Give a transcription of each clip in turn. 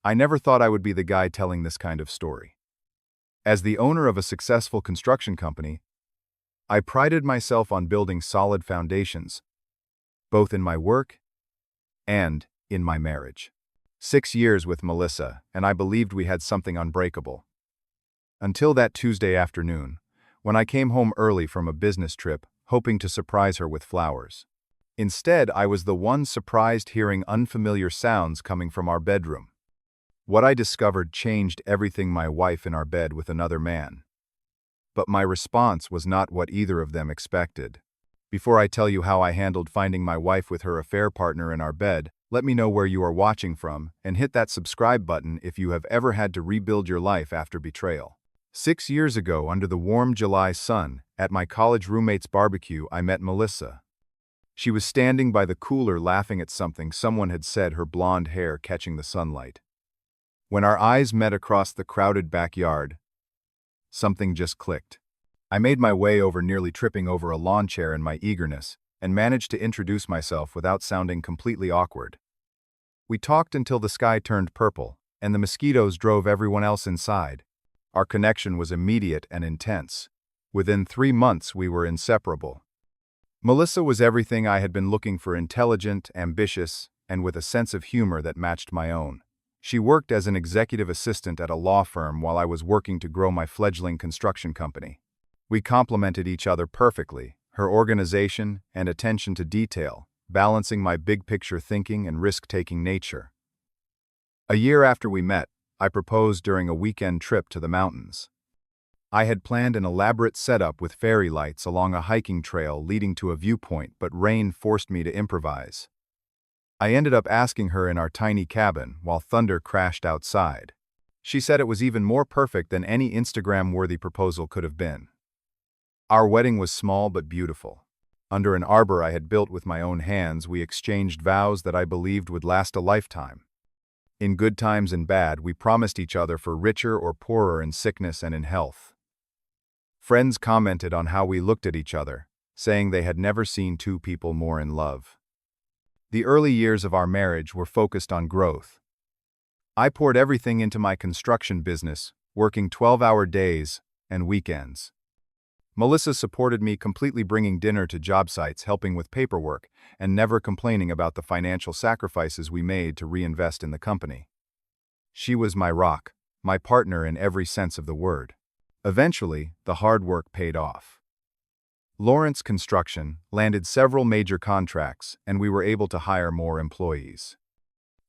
I never thought I would be the guy telling this kind of story. As the owner of a successful construction company, I prided myself on building solid foundations, both in my work and in my marriage. 6 years with Melissa, and I believed we had something unbreakable. Until that Tuesday afternoon, when I came home early from a business trip, hoping to surprise her with flowers. Instead, I was the one surprised hearing unfamiliar sounds coming from our bedroom. What I discovered changed everything: my wife in our bed with another man. But my response was not what either of them expected. Before I tell you how I handled finding my wife with her affair partner in our bed, let me know where you are watching from, and hit that subscribe button if you have ever had to rebuild your life after betrayal. 6 years ago, under the warm July sun, at my college roommate's barbecue, I met Melissa. She was standing by the cooler laughing at something someone had said, her blonde hair catching the sunlight. When our eyes met across the crowded backyard, something just clicked. I made my way over, nearly tripping over a lawn chair in my eagerness, and managed to introduce myself without sounding completely awkward. We talked until the sky turned purple, and the mosquitoes drove everyone else inside. Our connection was immediate and intense. Within 3 months, we were inseparable. Melissa was everything I had been looking for: intelligent, ambitious, and with a sense of humor that matched my own. She worked as an executive assistant at a law firm while I was working to grow my fledgling construction company. We complemented each other perfectly, her organization and attention to detail, balancing my big-picture thinking and risk-taking nature. A year after we met, I proposed during a weekend trip to the mountains. I had planned an elaborate setup with fairy lights along a hiking trail leading to a viewpoint, but rain forced me to improvise. I ended up asking her in our tiny cabin while thunder crashed outside. She said it was even more perfect than any Instagram-worthy proposal could have been. Our wedding was small but beautiful. Under an arbor I had built with my own hands, we exchanged vows that I believed would last a lifetime. In good times and bad, we promised each other for richer or poorer, in sickness and in health. Friends commented on how we looked at each other, saying they had never seen two people more in love. The early years of our marriage were focused on growth. I poured everything into my construction business, working 12-hour days and weekends. Melissa supported me completely, bringing dinner to job sites, helping with paperwork, and never complaining about the financial sacrifices we made to reinvest in the company. She was my rock, my partner in every sense of the word. Eventually, the hard work paid off. Lawrence Construction landed several major contracts, and we were able to hire more employees.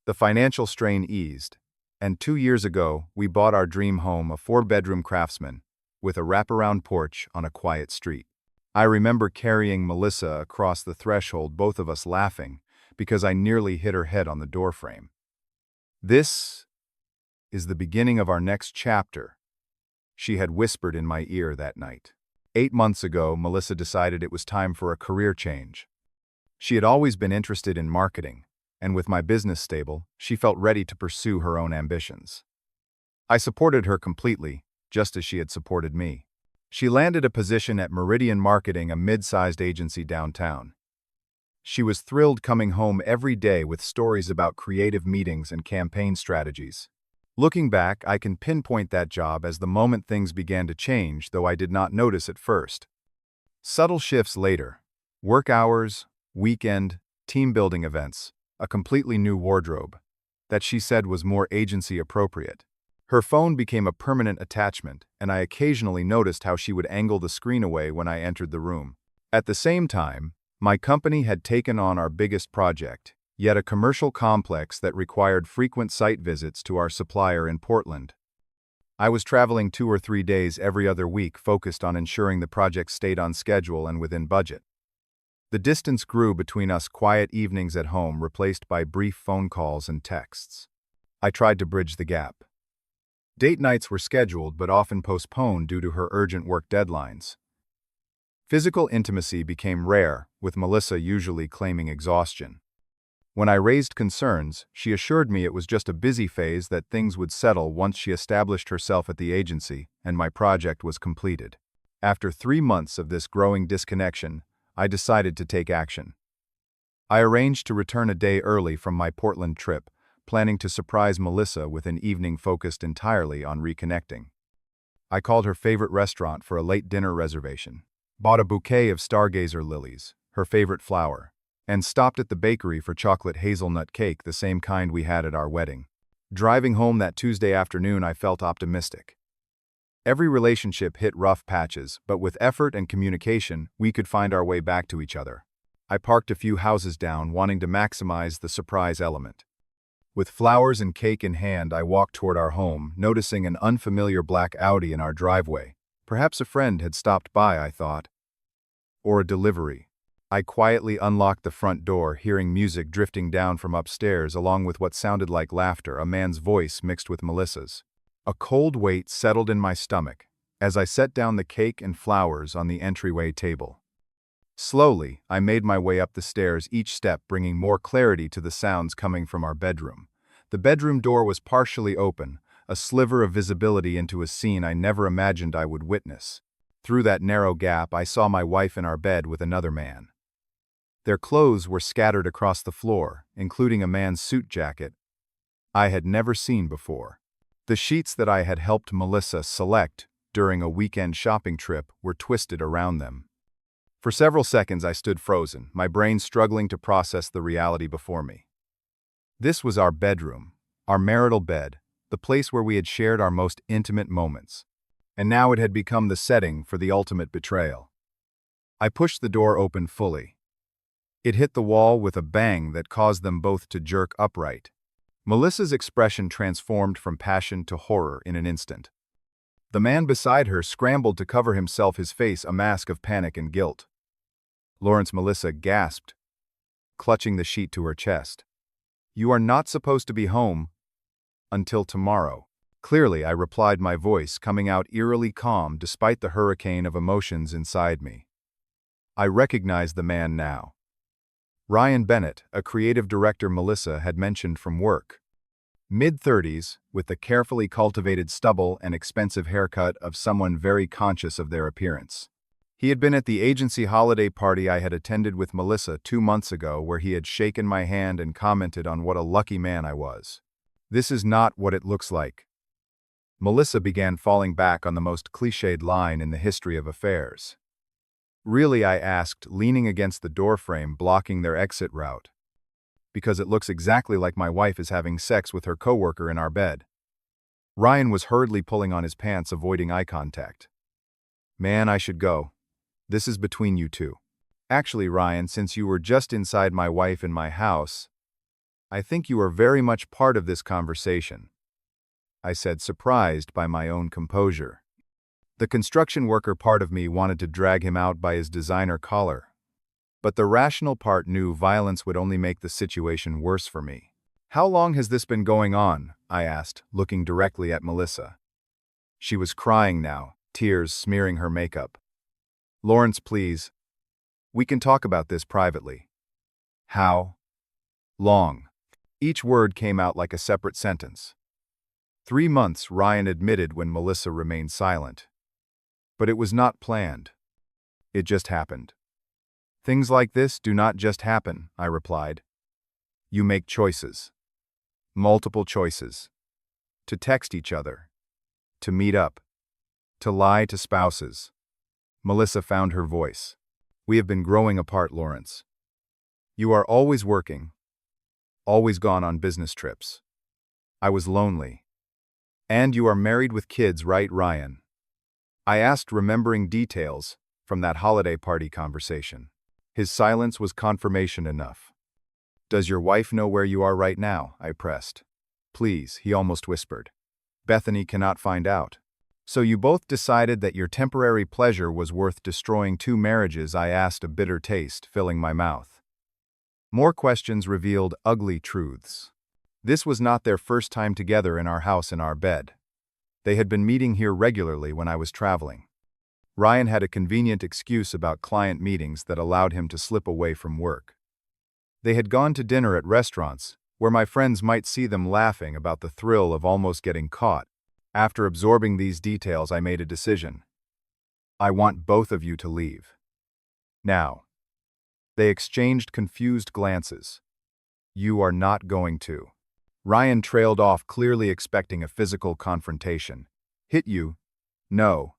The financial strain eased, and 2 years ago, we bought our dream home, a 4-bedroom Craftsman, with a wraparound porch on a quiet street. I remember carrying Melissa across the threshold, both of us laughing, because I nearly hit her head on the doorframe. "This is the beginning of our next chapter," she had whispered in my ear that night. 8 months ago, Melissa decided it was time for a career change. She had always been interested in marketing, and with my business stable, she felt ready to pursue her own ambitions. I supported her completely, just as she had supported me. She landed a position at Meridian Marketing, a mid-sized agency downtown. She was thrilled, coming home every day with stories about creative meetings and campaign strategies. Looking back, I can pinpoint that job as the moment things began to change, though I did not notice at first. Subtle shifts later: work hours, weekend, team-building events, a completely new wardrobe that she said was more agency appropriate. Her phone became a permanent attachment, and I occasionally noticed how she would angle the screen away when I entered the room. At the same time, my company had taken on our biggest project, yet a commercial complex that required frequent site visits to our supplier in Portland. I was traveling 2 or 3 days every other week, focused on ensuring the project stayed on schedule and within budget. The distance grew between us, quiet evenings at home replaced by brief phone calls and texts. I tried to bridge the gap. Date nights were scheduled but often postponed due to her urgent work deadlines. Physical intimacy became rare, with Melissa usually claiming exhaustion. When I raised concerns, she assured me it was just a busy phase, that things would settle once she established herself at the agency and my project was completed. After 3 months of this growing disconnection, I decided to take action. I arranged to return a day early from my Portland trip, planning to surprise Melissa with an evening focused entirely on reconnecting. I called her favorite restaurant for a late dinner reservation, bought a bouquet of stargazer lilies, her favorite flower, and stopped at the bakery for chocolate hazelnut cake, the same kind we had at our wedding. Driving home that Tuesday afternoon, I felt optimistic. Every relationship hit rough patches, but with effort and communication, we could find our way back to each other. I parked a few houses down, wanting to maximize the surprise element. With flowers and cake in hand, I walked toward our home, noticing an unfamiliar black Audi in our driveway. Perhaps a friend had stopped by, I thought. Or a delivery. I quietly unlocked the front door, hearing music drifting down from upstairs along with what sounded like laughter, a man's voice mixed with Melissa's. A cold weight settled in my stomach as I set down the cake and flowers on the entryway table. Slowly, I made my way up the stairs, each step bringing more clarity to the sounds coming from our bedroom. The bedroom door was partially open, a sliver of visibility into a scene I never imagined I would witness. Through that narrow gap, I saw my wife in our bed with another man. Their clothes were scattered across the floor, including a man's suit jacket I had never seen before. The sheets that I had helped Melissa select during a weekend shopping trip were twisted around them. For several seconds I stood frozen, my brain struggling to process the reality before me. This was our bedroom, our marital bed, the place where we had shared our most intimate moments. And now it had become the setting for the ultimate betrayal. I pushed the door open fully. It hit the wall with a bang that caused them both to jerk upright. Melissa's expression transformed from passion to horror in an instant. The man beside her scrambled to cover himself, his face a mask of panic and guilt. Melissa gasped, clutching the sheet to her chest. "You are not supposed to be home until tomorrow." Clearly, I replied, my voice coming out eerily calm despite the hurricane of emotions inside me. I recognized the man now. Ryan Bennett, a creative director Melissa had mentioned from work. Mid-30s, with the carefully cultivated stubble and expensive haircut of someone very conscious of their appearance. He had been at the agency holiday party I had attended with Melissa 2 months ago, where he had shaken my hand and commented on what a lucky man I was. "This is not what it looks like." Melissa began falling back on the most cliched line in the history of affairs. "Really?" I asked, leaning against the doorframe, blocking their exit route. "Because it looks exactly like my wife is having sex with her coworker in our bed." Ryan was hurriedly pulling on his pants, avoiding eye contact. "Man, I should go. This is between you two." "Actually, Ryan, since you were just inside my wife in my house, I think you are very much part of this conversation," I said, surprised by my own composure. The construction worker part of me wanted to drag him out by his designer collar, but the rational part knew violence would only make the situation worse for me. "How long has this been going on?" I asked, looking directly at Melissa. She was crying now, tears smearing her makeup. "Lawrence, please. We can talk about this privately." "How long?" Each word came out like a separate sentence. 3 months, Ryan admitted when Melissa remained silent. But it was not planned. It just happened. "Things like this do not just happen," I replied. "You make choices. Multiple choices. To text each other. To meet up. To lie to spouses." Melissa found her voice. "We have been growing apart, Lawrence. You are always working. Always gone on business trips. I was lonely. And you are married with kids, right, Ryan?" I asked, remembering details from that holiday party conversation. His silence was confirmation enough. "Does your wife know where you are right now?" I pressed. "Please," he almost whispered. "Bethany cannot find out." "So you both decided that your temporary pleasure was worth destroying 2 marriages?" I asked, a bitter taste filling my mouth. More questions revealed ugly truths. This was not their first time together in our house in our bed. They had been meeting here regularly when I was traveling. Ryan had a convenient excuse about client meetings that allowed him to slip away from work. They had gone to dinner at restaurants, where my friends might see them laughing about the thrill of almost getting caught. After absorbing these details, I made a decision. "I want both of you to leave. Now." They exchanged confused glances. "You are not going to." Ryan trailed off, clearly expecting a physical confrontation. Hit you? No.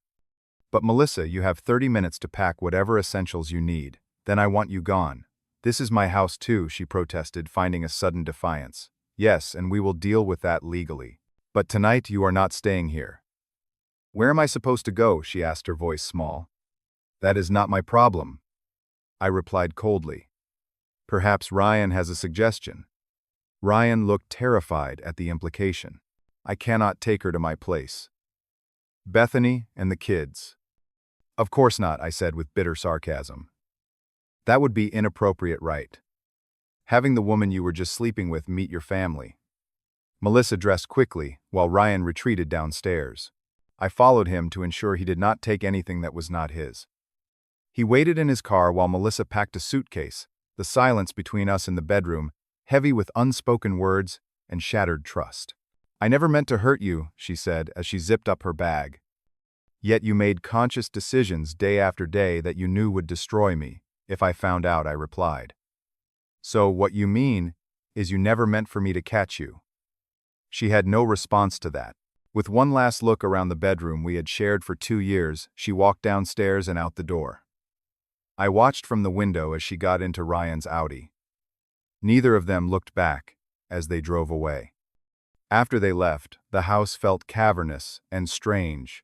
But Melissa, you have 30 minutes to pack whatever essentials you need. Then I want you gone. This is my house too, she protested, finding a sudden defiance. Yes, and we will deal with that legally. But tonight you are not staying here. Where am I supposed to go? She asked, her voice small. That is not my problem, I replied coldly. Perhaps Ryan has a suggestion. Ryan looked terrified at the implication. I cannot take her to my place. Bethany and the kids. Of course not, I said with bitter sarcasm. That would be inappropriate, right? Having the woman you were just sleeping with meet your family. Melissa dressed quickly, while Ryan retreated downstairs. I followed him to ensure he did not take anything that was not his. He waited in his car while Melissa packed a suitcase, the silence between us in the bedroom, heavy with unspoken words and shattered trust. I never meant to hurt you, she said as she zipped up her bag. Yet you made conscious decisions day after day that you knew would destroy me, if I found out, I replied. So what you mean is you never meant for me to catch you. She had no response to that. With one last look around the bedroom we had shared for 2 years, she walked downstairs and out the door. I watched from the window as she got into Ryan's Audi. Neither of them looked back as they drove away. After they left, the house felt cavernous and strange,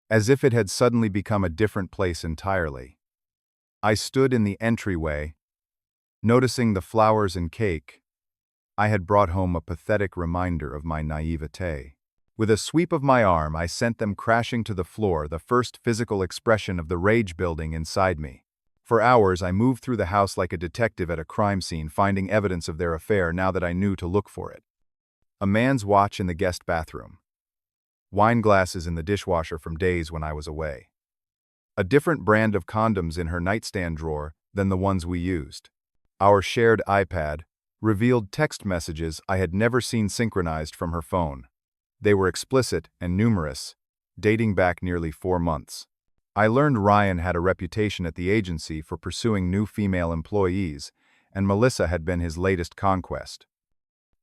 as if it had suddenly become a different place entirely. I stood in the entryway, noticing the flowers and cake. I had brought home a pathetic reminder of my naivete. With a sweep of my arm, I sent them crashing to the floor, the first physical expression of the rage building inside me. For hours, I moved through the house like a detective at a crime scene, finding evidence of their affair now that I knew to look for it. A man's watch in the guest bathroom. Wine glasses in the dishwasher from days when I was away. A different brand of condoms in her nightstand drawer than the ones we used. Our shared iPad revealed text messages I had never seen synchronized from her phone. They were explicit and numerous, dating back nearly 4 months. I learned Ryan had a reputation at the agency for pursuing new female employees, and Melissa had been his latest conquest.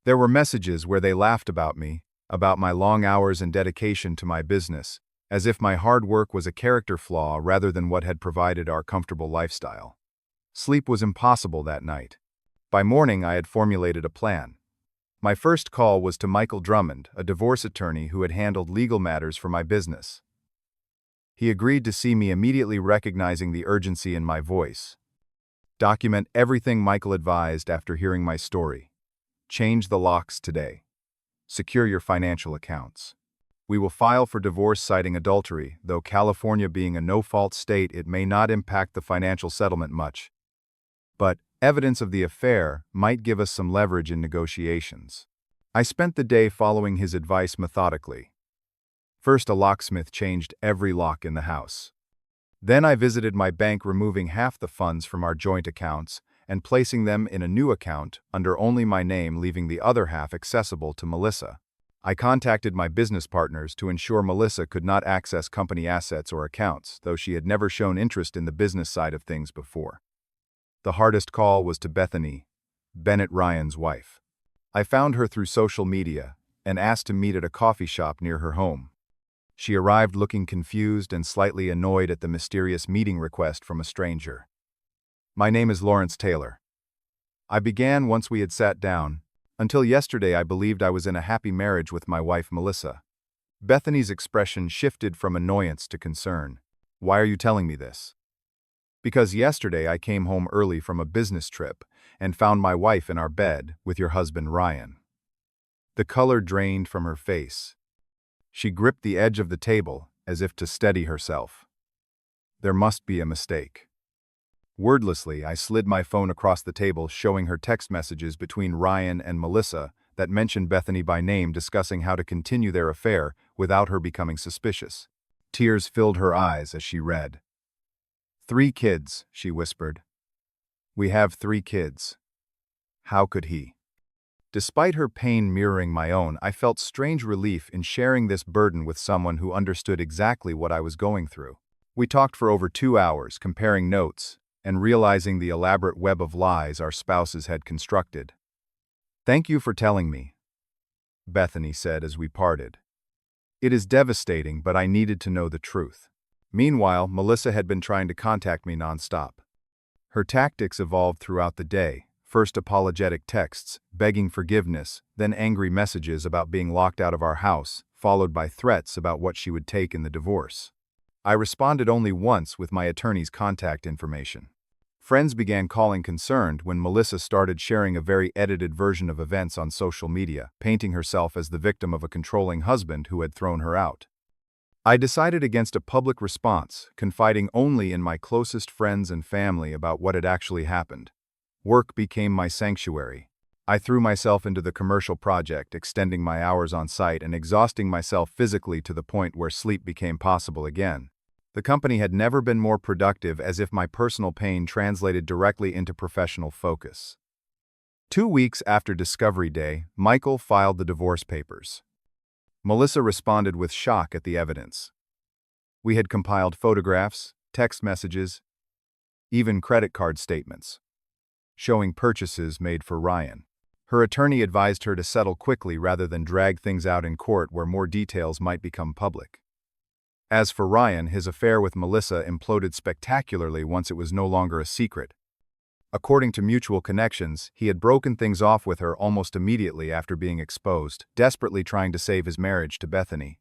There were messages where they laughed about me, about my long hours and dedication to my business, as if my hard work was a character flaw rather than what had provided our comfortable lifestyle. Sleep was impossible that night. By morning, I had formulated a plan. My first call was to Michael Drummond, a divorce attorney who had handled legal matters for my business. He agreed to see me immediately, recognizing the urgency in my voice. Document everything Michael advised after hearing my story. Change the locks today. Secure your financial accounts. We will file for divorce citing adultery, though California being a no-fault state, it may not impact the financial settlement much. But evidence of the affair might give us some leverage in negotiations. I spent the day following his advice methodically. First, a locksmith changed every lock in the house. Then I visited my bank, removing half the funds from our joint accounts and placing them in a new account under only my name, leaving the other half accessible to Melissa. I contacted my business partners to ensure Melissa could not access company assets or accounts, though she had never shown interest in the business side of things before. The hardest call was to Bethany, Bennett Ryan's wife. I found her through social media and asked to meet at a coffee shop near her home. She arrived looking confused and slightly annoyed at the mysterious meeting request from a stranger. My name is Lawrence Taylor. I began once we had sat down. Until yesterday, I believed I was in a happy marriage with my wife, Melissa. Bethany's expression shifted from annoyance to concern. Why are you telling me this? Because yesterday I came home early from a business trip and found my wife in our bed with your husband, Ryan. The color drained from her face. She gripped the edge of the table as if to steady herself. There must be a mistake. Wordlessly, I slid my phone across the table, showing her text messages between Ryan and Melissa that mentioned Bethany by name, discussing how to continue their affair without her becoming suspicious. Tears filled her eyes as she read. 3 kids, she whispered. We have 3 kids. How could he? Despite her pain mirroring my own, I felt strange relief in sharing this burden with someone who understood exactly what I was going through. We talked for over 2 hours, comparing notes and realizing the elaborate web of lies our spouses had constructed. Thank you for telling me, Bethany said as we parted. It is devastating, but I needed to know the truth. Meanwhile, Melissa had been trying to contact me nonstop. Her tactics evolved throughout the day, first apologetic texts, begging forgiveness, then angry messages about being locked out of our house, followed by threats about what she would take in the divorce. I responded only once with my attorney's contact information. Friends began calling concerned when Melissa started sharing a very edited version of events on social media, painting herself as the victim of a controlling husband who had thrown her out. I decided against a public response, confiding only in my closest friends and family about what had actually happened. Work became my sanctuary. I threw myself into the commercial project, extending my hours on site and exhausting myself physically to the point where sleep became possible again. The company had never been more productive, as if my personal pain translated directly into professional focus. 2 weeks after Discovery Day, Michael filed the divorce papers. Melissa responded with shock at the evidence. We had compiled photographs, text messages, even credit card statements, showing purchases made for Ryan. Her attorney advised her to settle quickly rather than drag things out in court where more details might become public. As for Ryan, his affair with Melissa imploded spectacularly once it was no longer a secret. According to mutual connections, he had broken things off with her almost immediately after being exposed, desperately trying to save his marriage to Bethany.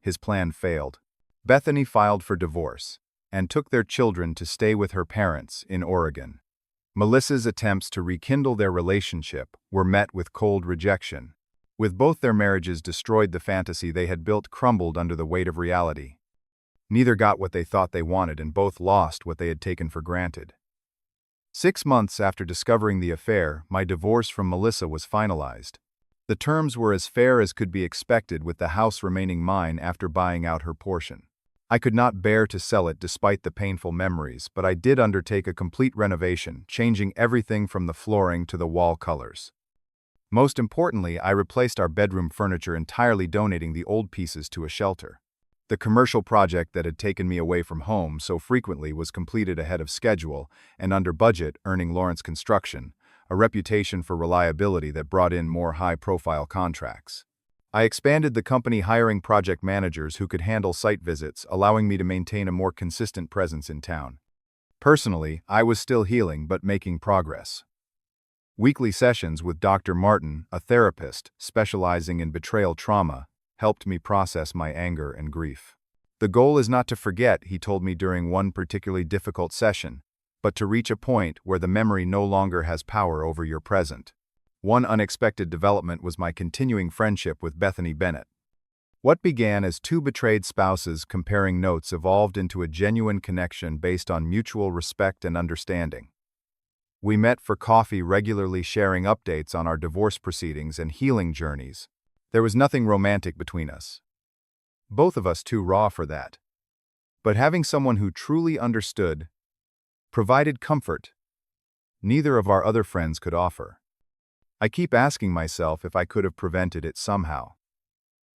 His plan failed. Bethany filed for divorce and took their children to stay with her parents in Oregon. Melissa's attempts to rekindle their relationship were met with cold rejection. With both their marriages destroyed, the fantasy they had built crumbled under the weight of reality. Neither got what they thought they wanted, and both lost what they had taken for granted. 6 months after discovering the affair, my divorce from Melissa was finalized. The terms were as fair as could be expected, with the house remaining mine after buying out her portion. I could not bear to sell it despite the painful memories, but I did undertake a complete renovation, changing everything from the flooring to the wall colors. Most importantly, I replaced our bedroom furniture entirely, donating the old pieces to a shelter. The commercial project that had taken me away from home so frequently was completed ahead of schedule and under budget, earning Lawrence Construction a reputation for reliability that brought in more high-profile contracts. I expanded the company, hiring project managers who could handle site visits, allowing me to maintain a more consistent presence in town. Personally, I was still healing but making progress. Weekly sessions with Dr. Martin, a therapist specializing in betrayal trauma, helped me process my anger and grief. The goal is not to forget, he told me during one particularly difficult session, but to reach a point where the memory no longer has power over your present. One unexpected development was my continuing friendship with Bethany Bennett. What began as 2 betrayed spouses comparing notes evolved into a genuine connection based on mutual respect and understanding. We met for coffee, regularly sharing updates on our divorce proceedings and healing journeys. There was nothing romantic between us. Both of us too raw for that. But having someone who truly understood, provided comfort, neither of our other friends could offer. I keep asking myself if I could have prevented it somehow.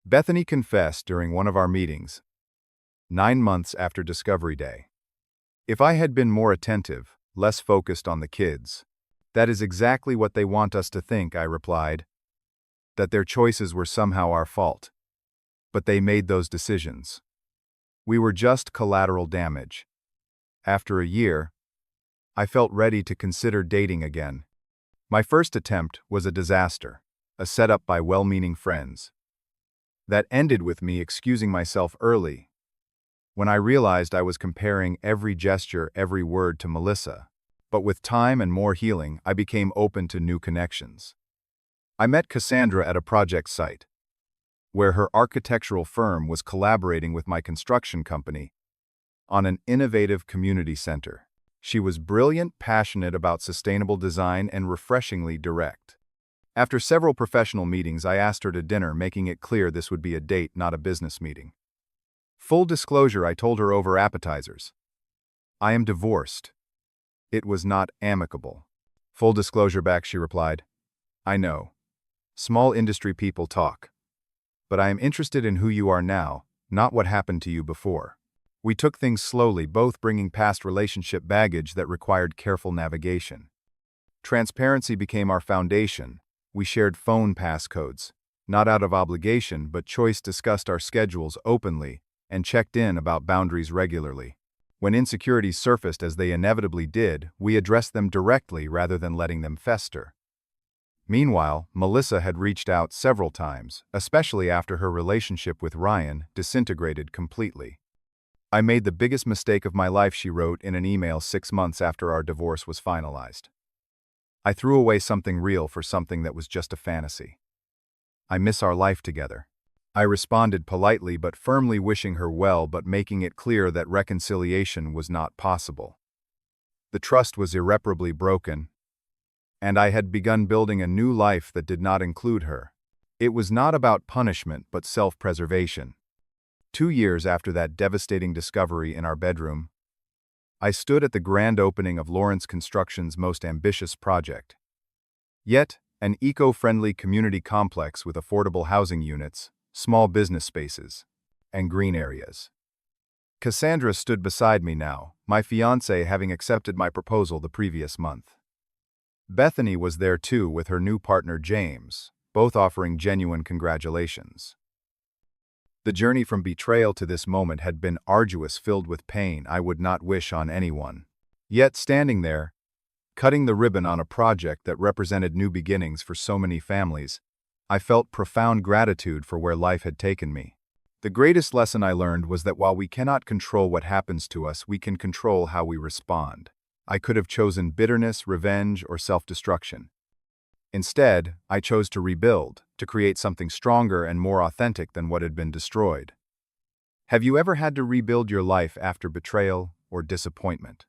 Bethany confessed during one of our meetings, 9 months after Discovery Day. If I had been more attentive, less focused on the kids. That is exactly what they want us to think, I replied. That their choices were somehow our fault. But they made those decisions. We were just collateral damage. After a year, I felt ready to consider dating again. My first attempt was a disaster, a setup by well-meaning friends. That ended with me excusing myself early. When I realized I was comparing every gesture, every word to Melissa. But with time and more healing, I became open to new connections. I met Cassandra at a project site, where her architectural firm was collaborating with my construction company on an innovative community center. She was brilliant, passionate about sustainable design, and refreshingly direct. After several professional meetings, I asked her to dinner, making it clear this would be a date, not a business meeting. Full disclosure, I told her over appetizers. I am divorced. It was not amicable. Full disclosure back, she replied. I know. Small industry people talk. But I am interested in who you are now, not what happened to you before. We took things slowly, both bringing past relationship baggage that required careful navigation. Transparency became our foundation. We shared phone passcodes, Not out of obligation, but choice, discussed our schedules openly and checked in about boundaries regularly. When insecurities surfaced, as they inevitably did, we addressed them directly rather than letting them fester. Meanwhile, Melissa had reached out several times, especially after her relationship with Ryan disintegrated completely. "I made the biggest mistake of my life," she wrote in an email 6 months after our divorce was finalized. "I threw away something real for something that was just a fantasy. I miss our life together." I responded politely but firmly, wishing her well but making it clear that reconciliation was not possible. The trust was irreparably broken, and I had begun building a new life that did not include her. It was not about punishment but self-preservation. 2 years after that devastating discovery in our bedroom, I stood at the grand opening of Lawrence Construction's most ambitious project. Yet, an eco-friendly community complex with affordable housing units, small business spaces, and green areas. Cassandra stood beside me now, my fiancée, having accepted my proposal the previous month. Bethany was there too, with her new partner James, both offering genuine congratulations. The journey from betrayal to this moment had been arduous, filled with pain I would not wish on anyone. Yet standing there, cutting the ribbon on a project that represented new beginnings for so many families, I felt profound gratitude for where life had taken me. The greatest lesson I learned was that while we cannot control what happens to us, we can control how we respond. I could have chosen bitterness, revenge, or self-destruction. Instead, I chose to rebuild, to create something stronger and more authentic than what had been destroyed. Have you ever had to rebuild your life after betrayal or disappointment?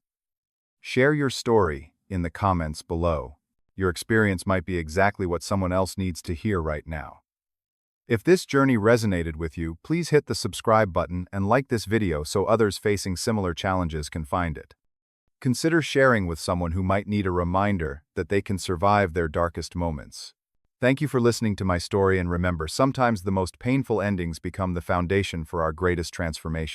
Share your story in the comments below. Your experience might be exactly what someone else needs to hear right now. If this journey resonated with you, please hit the subscribe button and like this video so others facing similar challenges can find it. Consider sharing with someone who might need a reminder that they can survive their darkest moments. Thank you for listening to my story, and remember, sometimes the most painful endings become the foundation for our greatest transformation.